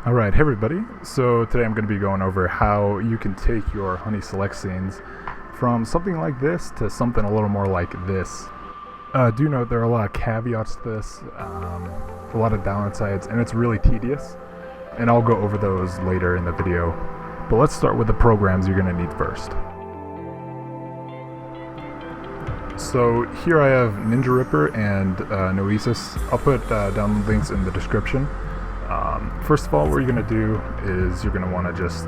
Alright, hey everybody. So today I'm going to be going over how you can take your honey select scenes from something like this to something a little more like this. Do note there are a lot of caveats to this, a lot of downsides, and it's really tedious, and I'll go over those later in the video. But let's start with the programs you're going to need first. So here I have Ninja Ripper and Noesis. I'll put down links in the description. First of all, what you're going to do is you're going to want to just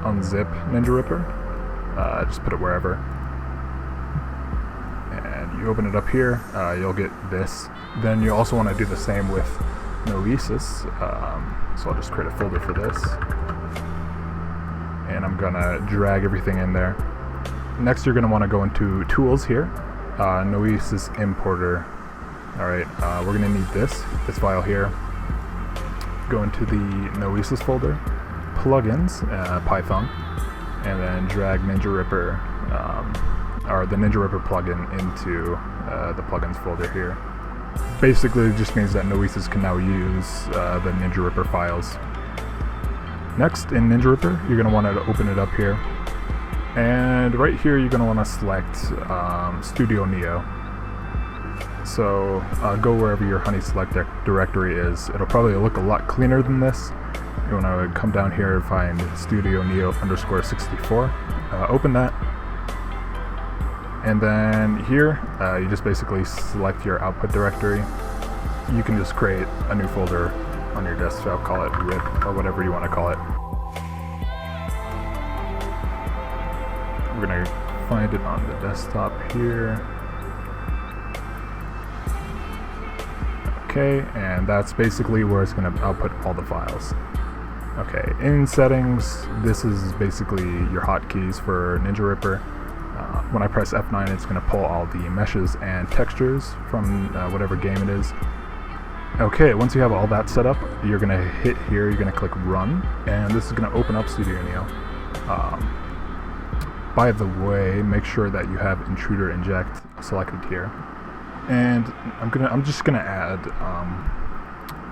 unzip Ninja Ripper. Just put it wherever. And you open it up here, you'll get this. Then you also want to do the same with Noesis. So I'll just create a folder for this. And I'm going to drag everything in there. Next, you're going to want to go into Tools here. Noesis Importer. Alright, we're going to need this file here. Go into the Noesis folder, plugins, Python, and then drag Ninja Ripper, or the Ninja Ripper plugin into the plugins folder here. Basically, it just means that Noesis can now use the Ninja Ripper files. Next, in Ninja Ripper, you're going to want to open it up here, and right here you're going to want to select Studio Neo. So go wherever your honey select directory is. It'll probably look a lot cleaner than this. You want to come down here and find Studio Neo _64. Open that. And then here, you just basically select your output directory. You can just create a new folder on your desktop, call it RIP or whatever you want to call it. We're going to find it on the desktop here. Okay, and that's basically where it's going to output all the files. Okay, in settings, this is basically your hotkeys for Ninja Ripper. When I press F9, it's going to pull all the meshes and textures from whatever game it is. Okay, once you have all that set up, you're going to hit here, you're going to click Run, and this is going to open up Studio Neo. By the way, make sure that you have Intruder Inject selected here. And I'm just gonna add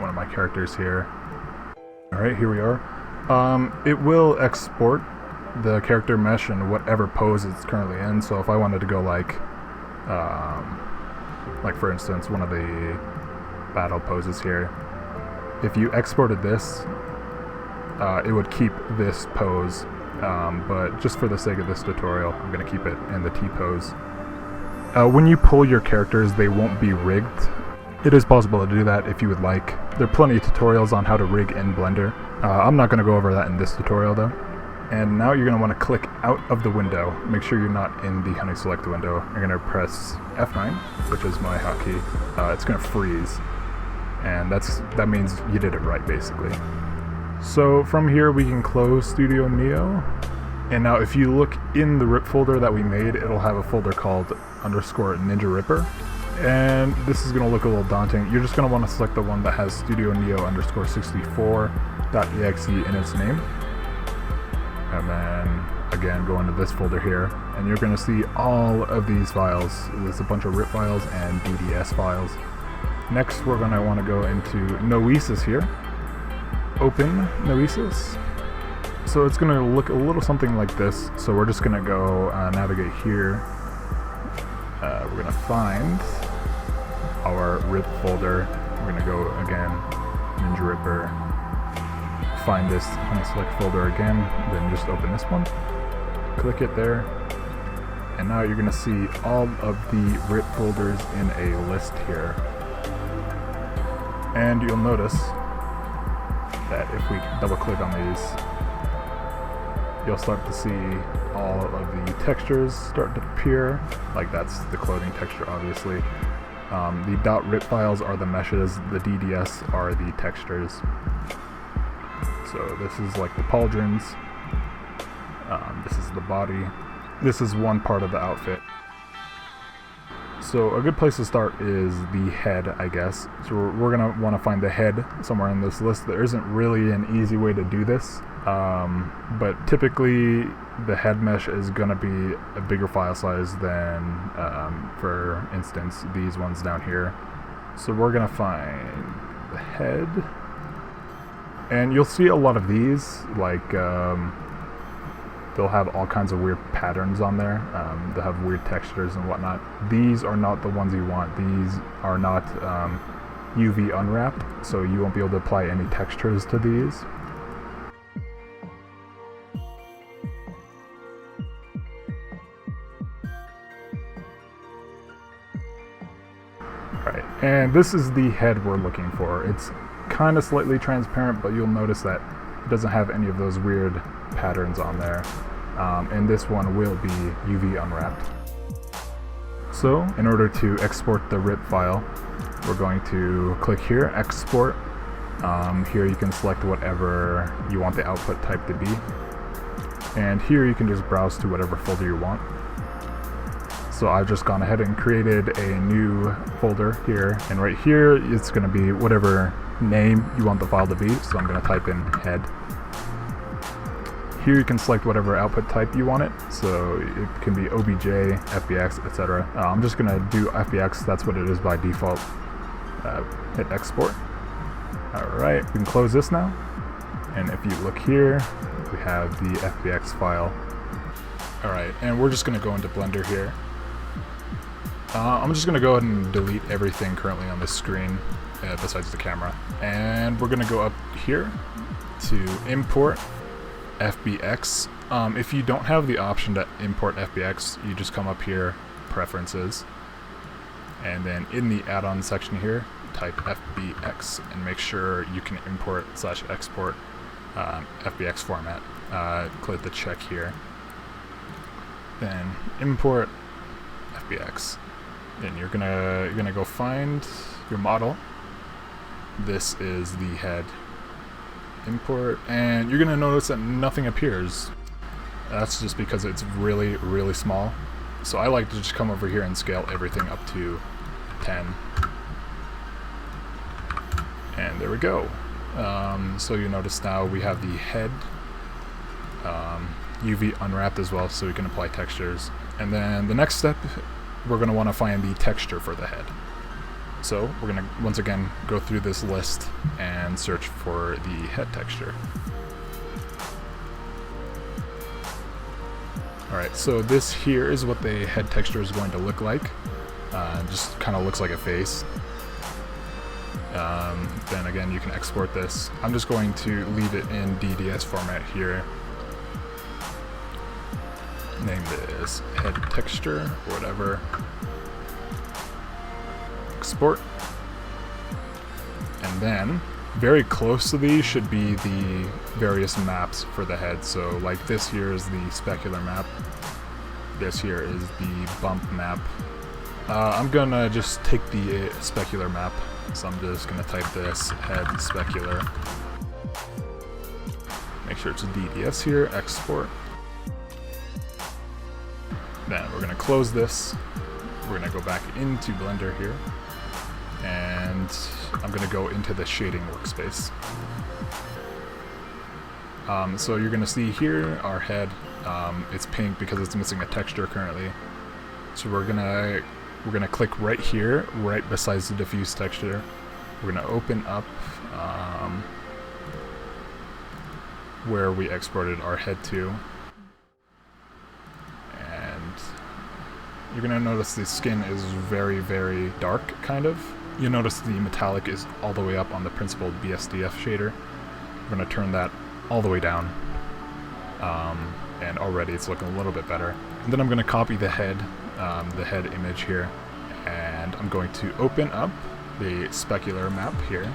one of my characters here. Alright, here we are. It will export the character mesh in whatever pose it's currently in. So if I wanted to go like for instance, one of the battle poses here, if you exported this, it would keep this pose. But just for the sake of this tutorial, I'm gonna keep it in the T pose. When you pull your characters, they won't be rigged. It is possible to do that if you would like. There are plenty of tutorials on how to rig in Blender. I'm not going to go over that in this tutorial though. And now you're going to want to click out of the window. Make sure you're not in the honey select window. You're going to press F9, which is my hotkey. It's going to freeze. And that means you did it right, basically. So from here we can close Studio Neo. And now if you look in the RIP folder that we made, it'll have a folder called _Ninja Ripper. And this is going to look a little daunting. You're just going to want to select the one that has Studio Neo _64.exe in its name. And then again, go into this folder here, and you're going to see all of these files. There's a bunch of RIP files and DDS files. Next, we're going to want to go into Noesis here. Open Noesis. So it's going to look a little something like this. So we're just going to go navigate here. We're going to find our RIP folder. We're going to go again, Ninja Ripper. Find this honey select folder again. Then just open this one. Click it there. And now you're going to see all of the RIP folders in a list here. And you'll notice that if we double click on these, you'll start to see all of the textures start to appear. Like that's the clothing texture, obviously. The .rip files are the meshes, the DDS are the textures. So this is like the pauldrons. This is the body. This is one part of the outfit. So a good place to start is the head, I guess. So we're going to want to find the head somewhere in this list. There isn't really an easy way to do this, but typically the head mesh is going to be a bigger file size than, for instance, these ones down here. So we're going to find the head. And you'll see a lot of these, like they'll have all kinds of weird patterns on there. They'll have weird textures and whatnot. These are not the ones you want. These are not UV unwrapped, so you won't be able to apply any textures to these. Alright, and this is the head we're looking for. It's kind of slightly transparent, but you'll notice that it doesn't have any of those weird patterns on there. And this one will be UV unwrapped. So, in order to export the RIP file, we're going to click here, export. Here you can select whatever you want the output type to be. And here you can just browse to whatever folder you want. So I've just gone ahead and created a new folder here. And right here, it's going to be whatever name you want the file to be. So I'm going to type in head. Here you can select whatever output type you want it, so it can be OBJ, FBX, etc. I'm just going to do FBX, that's what it is by default. Hit export. Alright, we can close this now. And if you look here, we have the FBX file. Alright, and we're just going to go into Blender here. I'm just going to go ahead and delete everything currently on this screen besides the camera. And we're going to go up here to import FBX. If you don't have the option to import FBX, you just come up here, preferences, and then in the add-on section here, type FBX and make sure you can import/export FBX format. Click the check here, then import FBX. Then you're gonna go find your model. This is the head. Import, and you're gonna notice that nothing appears. That's just because it's really, really small. So I like to just come over here and scale everything up to 10. And there we go. So you notice now we have the head UV unwrapped as well, so we can apply textures. And then the next step, we're gonna want to find the texture for the head. So we're going to once again go through this list and search for the head texture. Alright, so this here is what the head texture is going to look like. Just kind of looks like a face. Then again, you can export this. I'm just going to leave it in DDS format here. Name this head texture or whatever. Export, and then very close to these should be the various maps for the head. So like this here is the specular map, this here is the bump map. I'm gonna just take the specular map, so I'm just gonna type this head specular, make sure it's a DDS here, export. Then we're gonna close this, we're gonna go back into Blender here, and I'm going to go into the shading workspace. So you're going to see here our head, it's pink because it's missing a texture currently. So we're gonna click right here, right besides the diffuse texture. We're going to open up where we exported our head to. And you're going to notice the skin is very, very dark, kind of. You'll notice the metallic is all the way up on the principled BSDF shader. We're going to turn that all the way down. And already it's looking a little bit better. And then I'm going to copy the head image here. And I'm going to open up the specular map here.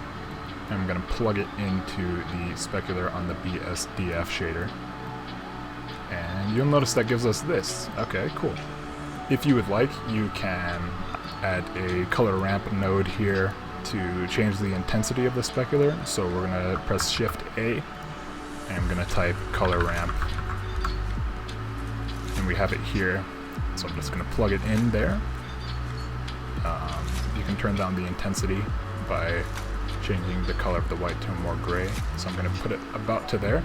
And I'm going to plug it into the specular on the BSDF shader. And you'll notice that gives us this. Okay, cool. If you would like, you can add a color ramp node here to change the intensity of the specular. So we're going to press Shift A, and I'm going to type color ramp. And we have it here. So I'm just going to plug it in there. You can turn down the intensity by changing the color of the white to more gray. So I'm going to put it about to there.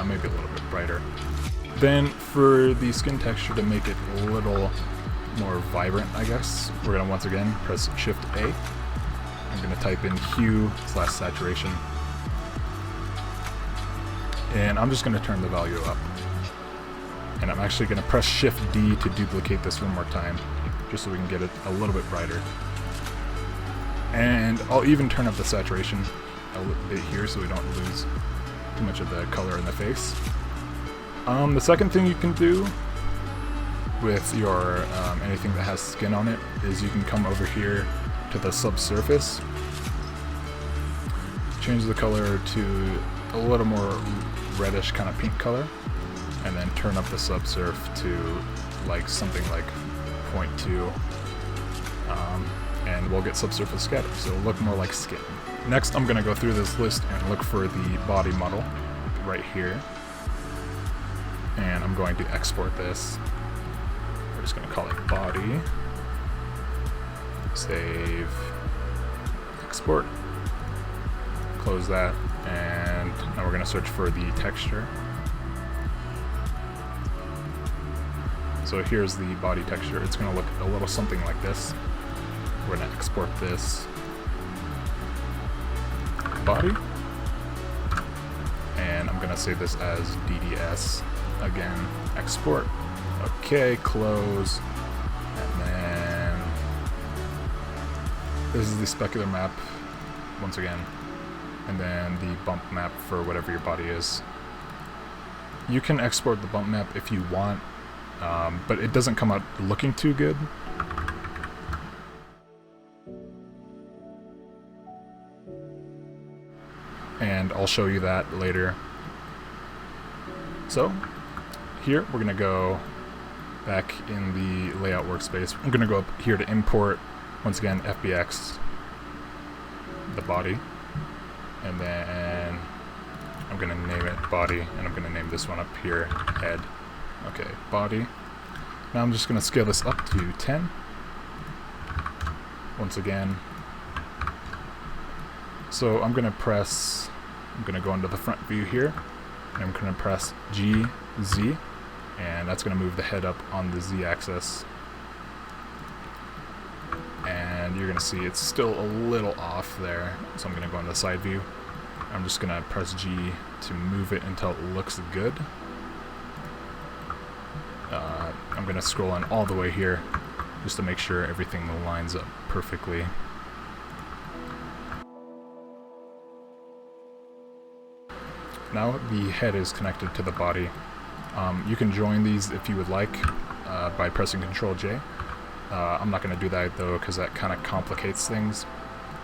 Maybe a little bit brighter. Then for the skin texture to make it a little more vibrant, I guess, we're going to once again press Shift A. I'm going to type in hue/saturation, And I'm just going to turn the value up. And I'm actually going to press Shift D to duplicate this one more time, just so we can get it a little bit brighter. And I'll even turn up the saturation a little bit here so we don't lose too much of the color in the face. The second thing you can do with your anything that has skin on it is you can come over here to the subsurface, change the color to a little more reddish kind of pink color, and then turn up the subsurf to like something like 0.2, and we'll get subsurface scatter, so it'll look more like skin. Next, I'm going to go through this list and look for the body model right here, and I'm going to export this. We're just going to call it body, save, export, close that, and now we're going to search for the texture. So here's the body texture. It's going to look a little something like this. We're going to export this body, and I'm going to save this as DDS. Again, export. Okay, close, and then this is the specular map once again, and then the bump map for whatever your body is. You can export the bump map if you want, but it doesn't come out looking too good. And I'll show you that later. So here we're gonna go back in the layout workspace. I'm gonna go up here to import, once again, FBX, the body, and then I'm gonna name it body, and I'm gonna name this one up here head. Okay, body. Now I'm just gonna scale this up to 10. Once again. So I'm gonna go into the front view here, and I'm gonna press G, Z, and that's gonna move the head up on the Z axis. And you're gonna see it's still a little off there, so I'm gonna go on the side view. I'm just gonna press G to move it until it looks good. I'm gonna scroll in all the way here just to make sure everything lines up perfectly. Now the head is connected to the body. You can join these if you would like by pressing Ctrl J. I'm not going to do that though, because that kind of complicates things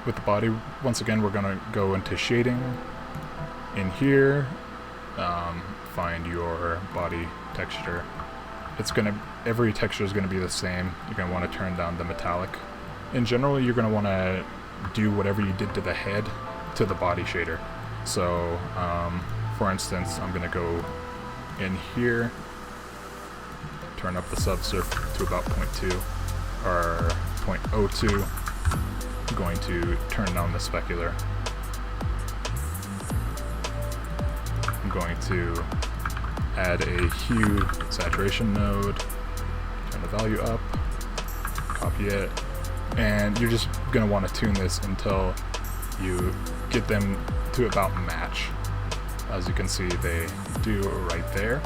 with the body. Once again, we're going to go into shading in here, find your body texture. Every texture is going to be the same. You're going to want to turn down the metallic. In general, you're going to want to do whatever you did to the head to the body shader. So, for instance, I'm going to go in here, turn up the subsurf to about 0.2 or 0.02. I'm going to turn down the specular. I'm going to add a hue saturation node, turn the value up, copy it, and you're just going to want to tune this until you get them to about match. As you can see, they do right there.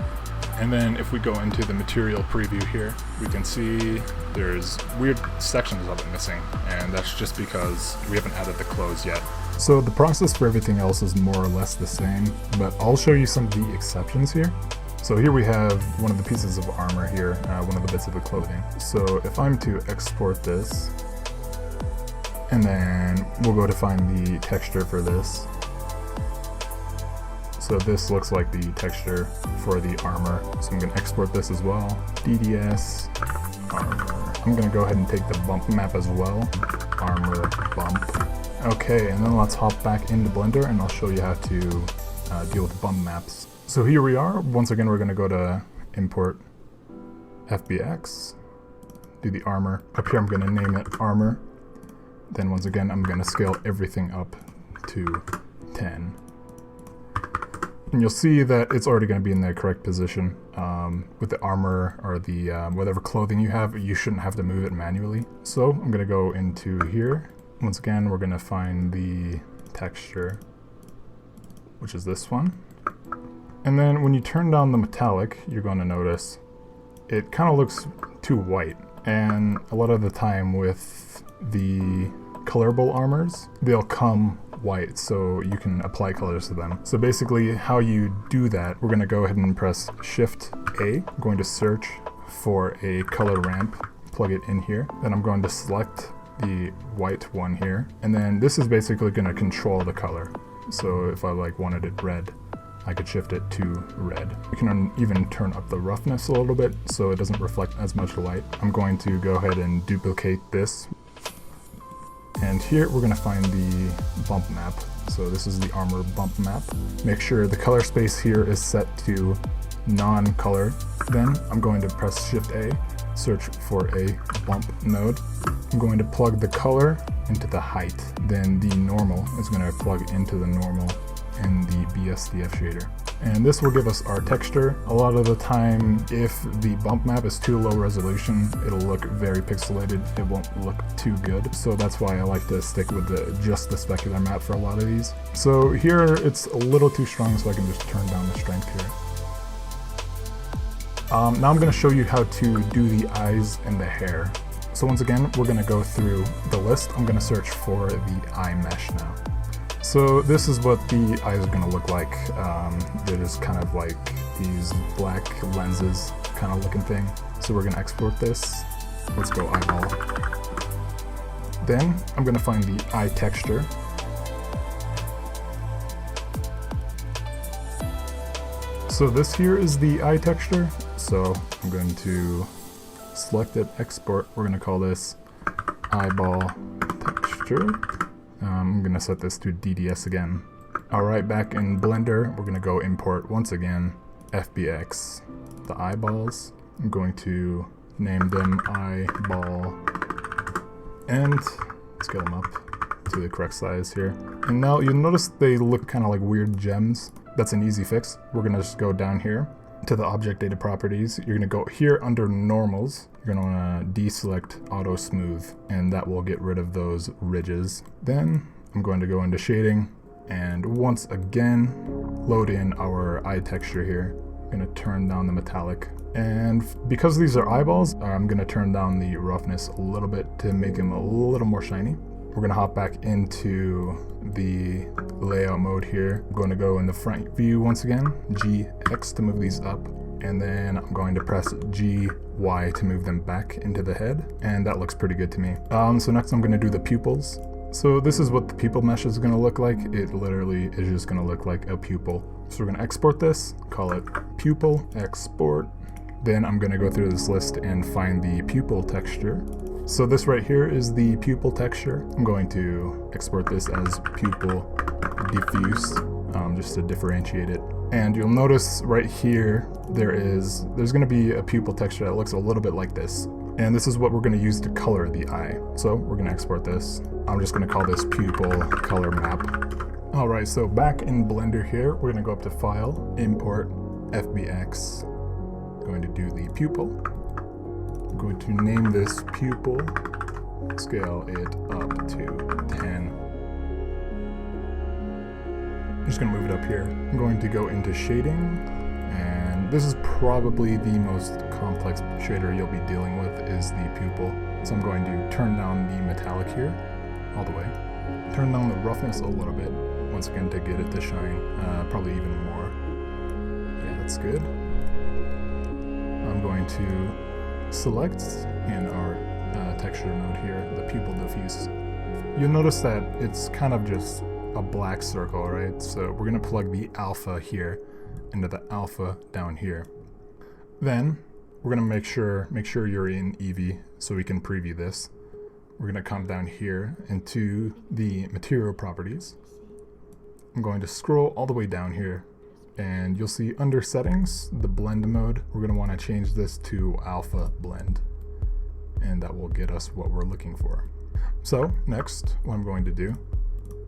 And then if we go into the material preview here, we can see there's weird sections of it missing, and that's just because we haven't added the clothes yet. So the process for everything else is more or less the same, but I'll show you some of the exceptions here. So here we have one of the pieces of armor here, one of the bits of the clothing. So if I'm to export this, and then we'll go to find the texture for this. So this looks like the texture for the armor. So I'm going to export this as well. DDS, armor. I'm going to go ahead and take the bump map as well. Armor, bump. Okay, and then let's hop back into Blender and I'll show you how to deal with bump maps. So here we are. Once again, we're going to go to import FBX, do the armor. Up here, I'm going to name it armor. Then once again, I'm going to scale everything up to 10. And you'll see that it's already going to be in the correct position. With the armor or the whatever clothing you have, you shouldn't have to move it manually. So I'm going to go into here. Once again, we're going to find the texture, which is this one. And then when you turn down the metallic, you're going to notice it kind of looks too white. And a lot of the time with the colorable armors, they'll come white, so you can apply colors to them. So basically how you do that, we're going to go ahead and press Shift A. I'm going to search for a color ramp, plug it in here. Then I'm going to select the white one here. And then this is basically going to control the color. So if I like wanted it red, I could shift it to red. You can even turn up the roughness a little bit so it doesn't reflect as much light. I'm going to go ahead and duplicate this. And here we're going to find the bump map. So this is the armor bump map. Make sure the color space here is set to non-color. Then I'm going to press Shift A, search for a bump node. I'm going to plug the color into the height. Then the normal is going to plug into the normal in the BSDF shader. And this will give us our texture. A lot of the time, if the bump map is too low resolution, it'll look very pixelated. It won't look too good. So that's why I like to stick with just the specular map for a lot of these. So here it's a little too strong, so I can just turn down the strength here. Now I'm going to show you how to do the eyes and the hair. So once again, we're going to go through the list. I'm going to search for the eye mesh now. So this is what the eyes are going to look like. They're just kind of like these black lenses kind of looking thing. So we're going to export this. Let's go eyeball. Then I'm going to find the eye texture. So this here is the eye texture. So I'm going to select it, export. We're going to call this eyeball texture. I'm going to set this to DDS again. Alright, back in Blender, we're going to go import once again FBX, the eyeballs. I'm going to name them eyeball, and let's get them up to the correct size here. And now you'll notice they look kind of like weird gems. That's an easy fix. We're going to just go down here to the object data properties. You're going to go here under normals. You're going to want to deselect auto smooth, and that will get rid of those ridges. Then I'm going to go into shading, and once again load in our eye texture here. I'm going to turn down the metallic, and because these are eyeballs, I'm going to turn down the roughness a little bit to make them a little more shiny. We're going to hop back into the layout mode here. I'm going to go in the front view once again, GX to move these up, and then I'm going to press GY to move them back into the head, and that looks pretty good to me. So next I'm going to do the pupils. So this is what the pupil mesh is going to look like. It literally is just going to look like a pupil. So we're going to export this, call it pupil, export. Then I'm going to go through this list and find the pupil texture. So this right here is the pupil texture. I'm going to export this as pupil diffuse, just to differentiate it. And you'll notice right here, there's going to be a pupil texture that looks a little bit like this. And this is what we're going to use to color the eye. So we're going to export this. I'm just going to call this pupil color map. Alright, so back in Blender here, we're going to go up to File, Import, FBX. Going to do the pupil. I'm going to name this pupil, scale it up to 10. I'm just going to move it up here. I'm going to go into shading, and this is probably the most complex shader you'll be dealing with is the pupil. So I'm going to turn down the metallic here, all the way. Turn down the roughness a little bit, once again to get it to shine, probably even more. Yeah, that's good. I'm going to select in our texture node here, the pupil diffuse. You'll notice that it's kind of just a black circle, right? So we're going to plug the alpha here into the alpha down here. Then we're going to make sure you're in Eevee so we can preview this. We're going to come down here into the material properties. I'm going to scroll all the way down here, and you'll see under settings, the blend mode, we're going to want to change this to alpha blend, and that will get us what we're looking for. So next, what I'm going to do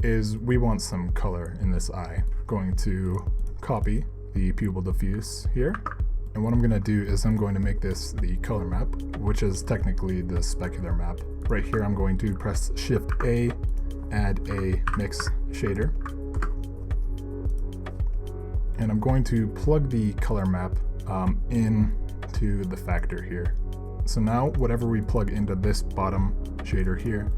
is we want some color in this eye. I'm going to copy the pupil diffuse here, and what I'm going to do is I'm going to make this the color map, which is technically the specular map. Right here I'm going to press Shift A, add a mix shader. and I'm going to plug the color map into the factor here. So now whatever we plug into this bottom shader here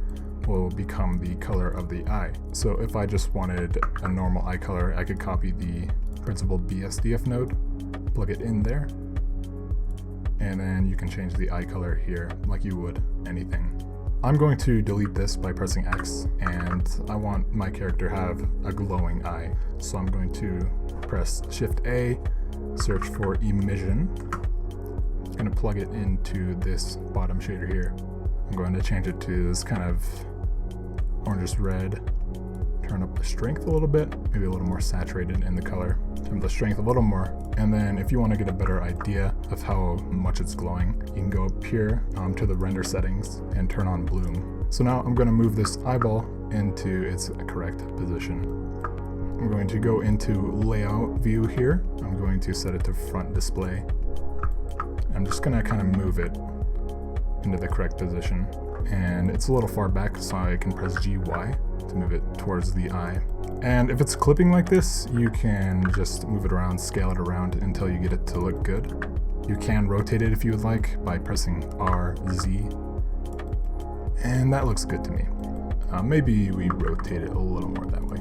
will become the color of the eye. So if I just wanted a normal eye color, I could copy the principled BSDF node, plug it in there, and then you can change the eye color here like you would anything. I'm going to delete this by pressing X, and I want my character to have a glowing eye. So I'm going to press Shift A, search for emission. I'm going to plug it into this bottom shader here. I'm going to change it to this kind of orangish red. Turn up the strength a little bit, maybe a little more saturated in the color. Turn up the strength a little more. And then if you want to get a better idea of how much it's glowing, you can go up here to the render settings and turn on bloom. So now I'm going to move this eyeball into its correct position. I'm going to go into layout view here. I'm going to set it to front display. I'm just going to kind of move it into the correct position. And it's a little far back, so I can press GY to move it towards the eye. And if it's clipping like this, you can just move it around, scale it around until you get it to look good. You can rotate it if you would like by pressing RZ. And that looks good to me. Maybe we rotate it a little more that way.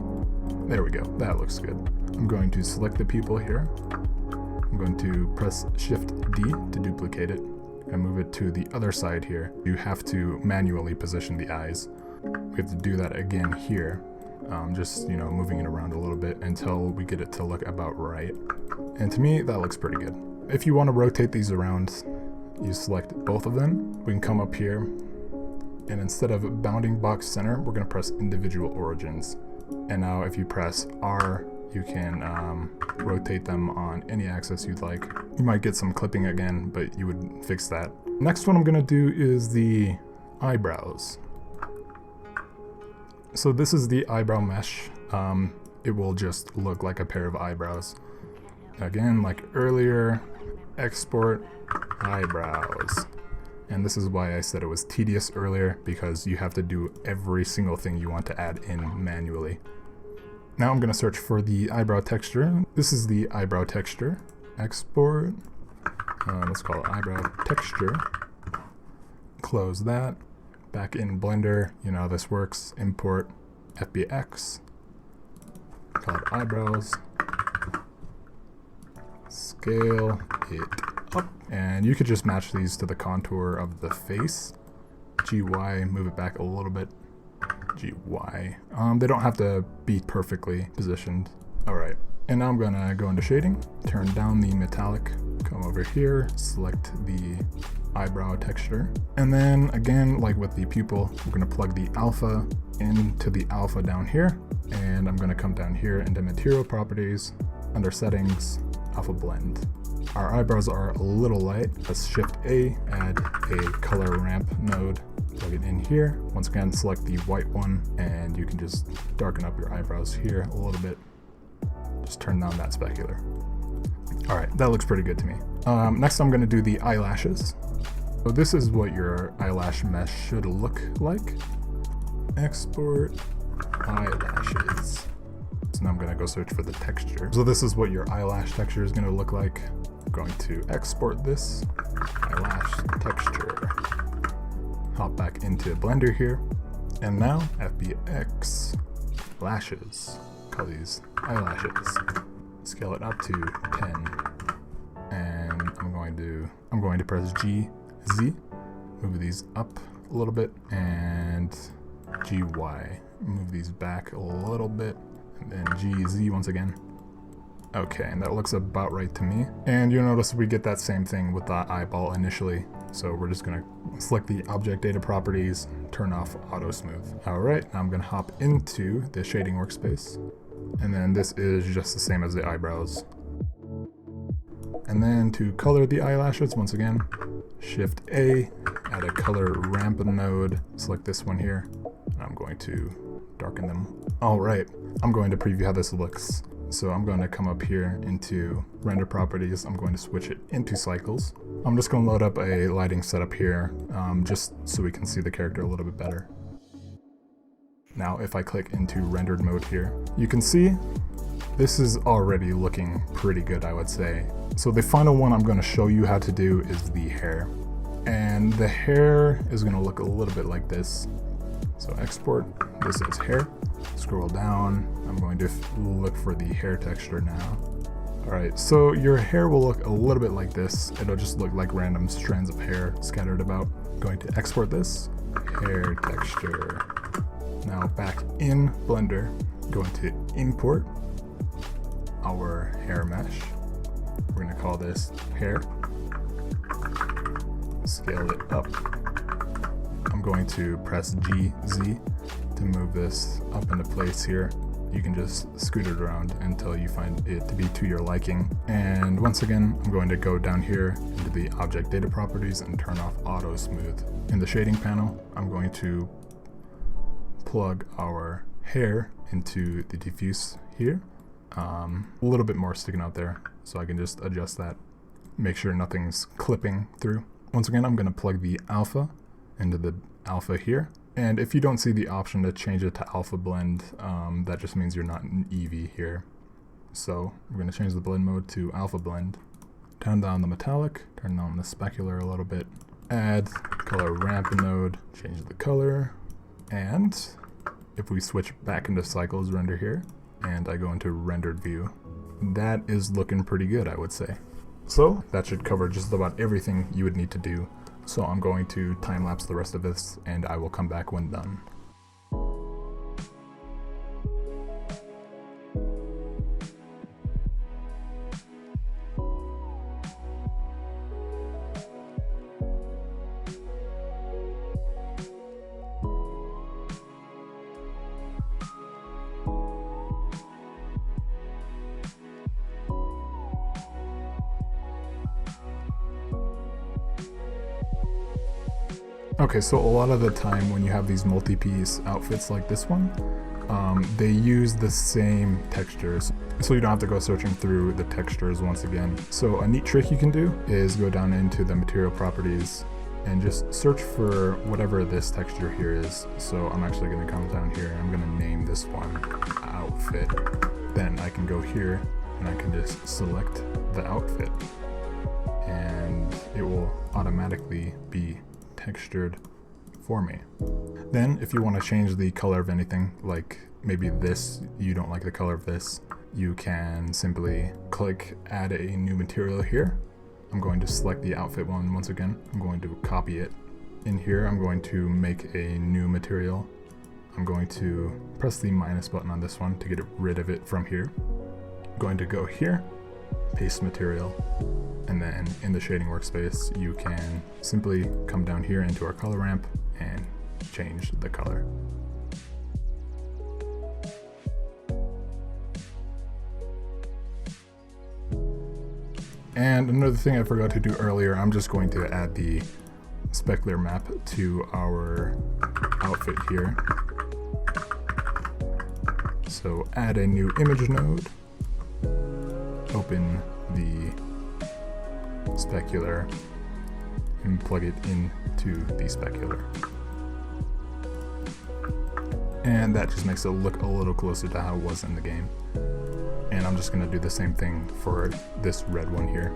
There we go, that looks good. I'm going to select the pupil here. I'm going to press Shift D to duplicate it and move it to the other side here. You have to manually position the eyes. We have to do that again here. Just, you know, moving it around a little bit until we get it to look about right. And to me, that looks pretty good. If you want to rotate these around, you select both of them. We can come up here, and instead of bounding box center, we're going to press individual origins. And now if you press R, you can rotate them on any axis you'd like. You might get some clipping again, but you would fix that. Next one I'm going to do is the eyebrows. So this is the eyebrow mesh. It will just look like a pair of eyebrows. Again, like earlier, export eyebrows. And this is why I said it was tedious earlier, because you have to do every single thing you want to add in manually. Now I'm going to search for the eyebrow texture. This is the eyebrow texture. Export. Let's call it eyebrow texture. Close that. Back in Blender, you know how this works. Import FBX. Call it eyebrows. Scale it up. And you could just match these to the contour of the face. GY, move it back a little bit. GY. They don't have to be perfectly positioned. Alright, and now I'm gonna go into shading, turn down the metallic, come over here, select the eyebrow texture, and then again, like with the pupil, we're gonna plug the alpha into the alpha down here, and I'm gonna come down here into material properties, under settings, alpha blend. Our eyebrows are a little light. Let's Shift A, add a color ramp node, plug it in here. Once again, select the white one, and you can just darken up your eyebrows here a little bit. Just turn down that specular. All right, that looks pretty good to me. Next, I'm gonna do the eyelashes. So this is what your eyelash mesh should look like. Export eyelashes. So now I'm gonna go search for the texture. So this is what your eyelash texture is gonna look like. I'm going to export this eyelash texture. Hop back into Blender here. And now FBX lashes. Call these eyelashes. Scale it up to 10. And I'm going to press GZ. Move these up a little bit, and GY. Move these back a little bit, and then GZ once again. Okay, and that looks about right to me. And you'll notice we get that same thing with the eyeball initially. So we're just gonna select the object data properties, turn off auto smooth. All right, now I'm gonna hop into the shading workspace. And then this is just the same as the eyebrows. And then to color the eyelashes, once again, Shift A, add a color ramp node, select this one here. I'm going to darken them. All right, I'm going to preview how this looks. So I'm going to come up here into render properties. I'm going to switch it into cycles. I'm just going to load up a lighting setup here, just so we can see the character a little bit better. Now if I click into rendered mode here, you can see This is already looking pretty good, I would say. So the final one I'm going to show you how to do is the hair. And the hair is going to look a little bit like this. So export, this is hair. Scroll down, I'm going to look for the hair texture now. Alright, so your hair will look a little bit like this. It'll just look like random strands of hair scattered about. I'm going to export this, hair texture. Now back in Blender, going to import our hair mesh. We're going to call this hair. Scale it up. I'm going to press GZ to move this up into place here. You can just scoot it around until you find it to be to your liking. And once again, I'm going to go down here into the object data properties and turn off auto smooth. In the shading panel, I'm going to plug our hair into the diffuse here. A little bit more sticking out there, so I can just adjust that. Make sure nothing's clipping through. Once again, I'm going to plug the alpha into the alpha here. And if you don't see the option to change it to alpha blend, that just means you're not in Eevee here. So we're going to change the blend mode to alpha blend. Turn down the metallic, turn down the specular a little bit. Add color ramp node, change the color. And if we switch back into cycles render here, and I go into rendered view, that is looking pretty good, I would say. So that should cover just about everything you would need to do. So I'm going to time-lapse the rest of this, and I will come back when done. Okay, so a lot of the time when you have these multi-piece outfits like this one, they use the same textures, so you don't have to go searching through the textures once again. So a neat trick you can do is go down into the material properties and just search for whatever this texture here is. So I'm actually going to come down here and I'm going to name this one outfit. Then I can go here and I can just select the outfit and it will automatically be textured for me. Then if you want to change the color of anything, like maybe this, you don't like the color of this, you can simply click add a new material here. I'm going to select the outfit one once again. I'm going to copy it. In here I'm going to make a new material. I'm going to press the minus button on this one to get rid of it from here. I'm going to go here, paste material, and then in the shading workspace you can simply come down here into our color ramp and change the color. And another thing I forgot to do earlier, I'm just going to add the specular map to our outfit here. So add a new image node, open the specular and plug it into the specular. And that just makes it look a little closer to how it was in the game. And I'm just going to do the same thing for this red one here.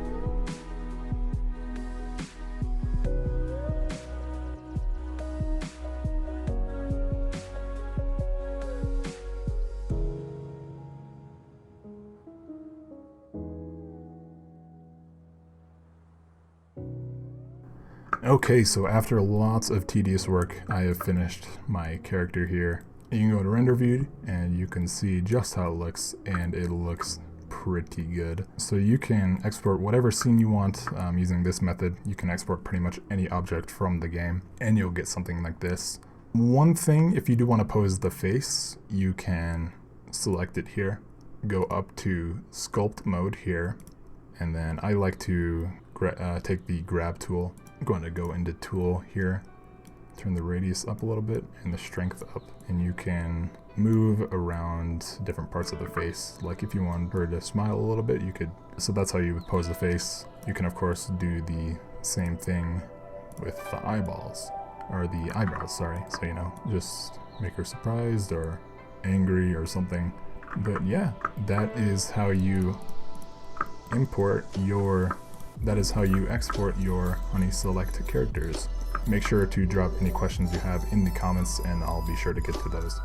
Okay, so after lots of tedious work, I have finished my character here. You can go to render view and you can see just how it looks, and it looks pretty good. So you can export whatever scene you want using this method. You can export pretty much any object from the game and you'll get something like this. One thing, if you do want to pose the face, you can select it here, go up to sculpt mode here, and then I like to take the grab tool. I'm going to go into tool here, turn the radius up a little bit and the strength up, and you can move around different parts of the face. Like if you want her to smile a little bit, you could. So that's how you would pose the face. You can of course do the same thing with the eyeballs, or the eyebrows, sorry. So, you know, just make her surprised or angry or something. But yeah, that is how you export your Honey Select characters. Make sure to drop any questions you have in the comments and I'll be sure to get to those.